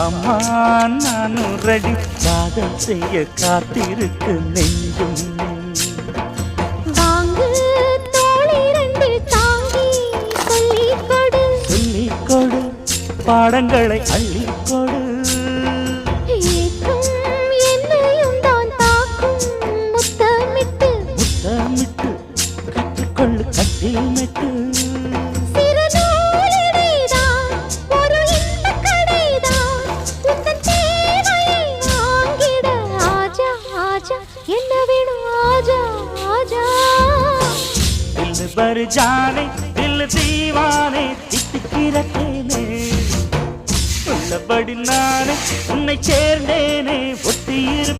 வாமா நானும் ரெடி காதல் செய்ய காத்திருக்கு நெஞ்சும் வாங்கு தோளை ரெண்டு தாங்கி சொல்லிக் கொடு சொல்லிக் கொடு பாடங்களை அள்ளிக் கொடு ஏக்கும் என்னையும் தான் தாக்கும் முத்தமிட்டு முத்தமிட்டு கற்றுக்கொள்ளு கட்டில் மெட்டு சிறு நூலிடைதான் ஒரு இன்பக் கடைதான் உந்தன் தேவையை வாங்கிட ஆஜா ஆஜா என்ன வேணும் ஆஜா ஆஜா दिल भर जाने दिल दीवाने தித்திக்கிறேனே உள்ளபடி நானே உன்னை சேர்ந்தேனே ஒட்டியிரு